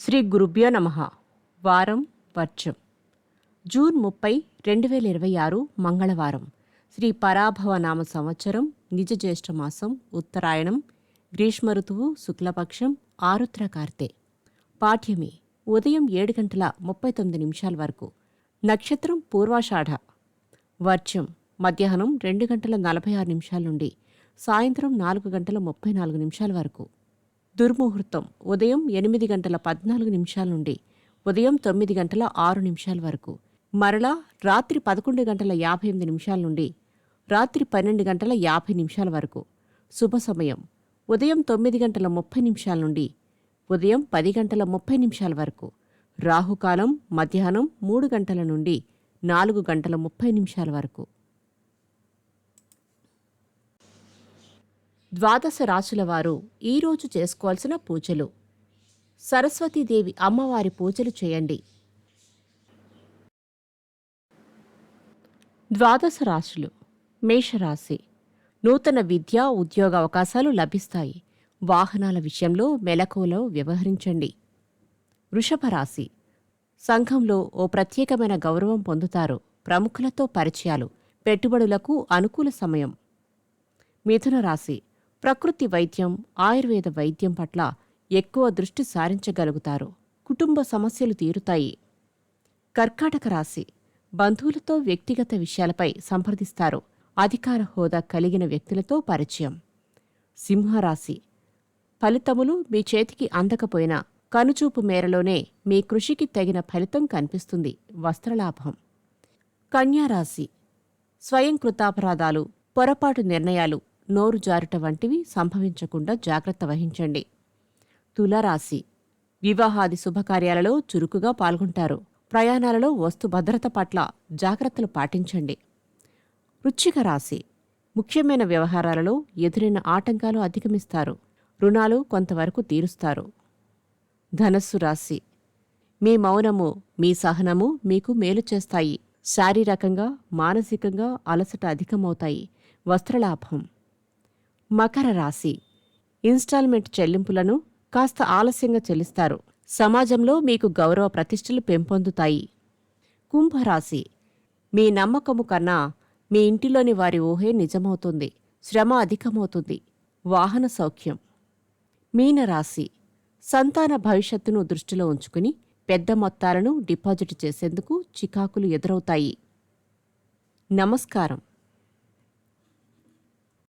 శ్రీ గురుభ్యో నమః. వారం వర్జం. జూన్ 30, 2026 మంగళవారం. శ్రీ పరాభవనామ సంవత్సరం, నిజ జ్యేష్ఠమాసం, ఉత్తరాయణం, గ్రీష్మ ఋతువు, శుక్లపక్షం, ఆరుద్ర కార్తె. పాఠ్యమి ఉదయం 7:39 వరకు. నక్షత్రం పూర్వాషాఢ. వర్జం మధ్యాహ్నం 2:46 నుండి సాయంత్రం 4:34 వరకు. దుర్ముహూర్తం ఉదయం 8:14 నుండి ఉదయం 9:06 వరకు. మరలా రాత్రి 11:58 నుండి రాత్రి 12:50 వరకు. శుభ సమయం ఉదయం 9:30 నుండి ఉదయం 10:30 వరకు. రాహుకాలం మధ్యాహ్నం 3 గంటల నుండి 4:30 వరకు. ద్వాదశ రాశుల వారు ఈరోజు చేసుకోవాల్సిన పూజలు. సరస్వతీదేవి అమ్మవారి పూజలు చేయండి. ద్వాదశ రాశులు. మేషరాశి. నూతన విద్యా ఉద్యోగ అవకాశాలు లభిస్తాయి. వాహనాల విషయంలో మెలకువలో వ్యవహరించండి. వృషభ రాశి. సంఘంలో ఓ ప్రత్యేకమైన గౌరవం పొందుతారు. ప్రముఖులతో పరిచయాలు. పెట్టుబడులకు అనుకూల సమయం. మిథున రాశి. ప్రకృతి వైద్యం, ఆయుర్వేద వైద్యం పట్ల ఎక్కువ దృష్టి సారించగలుగుతారు. కుటుంబ సమస్యలు తీరుతాయి. కర్కాటక రాశి. బంధువులతో వ్యక్తిగత విషయాలపై సంప్రదిస్తారు. అధికార హోదా కలిగిన వ్యక్తులతో పరిచయం. సింహరాశి. ఫలితములు మీ చేతికి అందకపోయినా కనుచూపు మేరలోనే మీ కృషికి తగిన ఫలితం కనిపిస్తుంది. వస్త్రలాభం. కన్యారాశి. స్వయం కృతాపరాధాలు, పొరపాటు నిర్ణయాలు, నోరు జారుట వంటివి సంభవించకుండా జాగ్రత్త వహించండి. తులారాశి. వివాహాది శుభకార్యాలలో చురుకుగా పాల్గొంటారు. ప్రయాణాలలో వస్తు భద్రత పట్ల జాగ్రత్తలు పాటించండి. వృశ్చిక రాశి. ముఖ్యమైన వ్యవహారాలలో ఎదురైన ఆటంకాలు అధిగమిస్తారు. రుణాలు కొంతవరకు తీరుస్తారు. ధనస్సు రాశి. మీ మౌనము, మీ సహనము మీకు మేలు చేస్తాయి. శారీరకంగా, మానసికంగా అలసట అధికమవుతాయి. వస్త్రలాభం. మకర రాశి. ఇన్స్టాల్మెంట్ చెల్లింపులను కాస్త ఆలస్యంగా చెల్లిస్తారు. సమాజంలో మీకు గౌరవ ప్రతిష్టలు పెంపొందుతాయి. కుంభరాశి. మీ నమ్మకము కన్నా మీ ఇంటిలోని వారి ఊహే నిజమవుతుంది. శ్రమ అధికమవుతుంది. వాహన సౌఖ్యం. మీనరాశి. సంతాన భవిష్యత్తును దృష్టిలో ఉంచుకుని పెద్ద మొత్తాలను డిపాజిట్ చేసేందుకు చికాకులు ఎదురవుతాయి. నమస్కారం.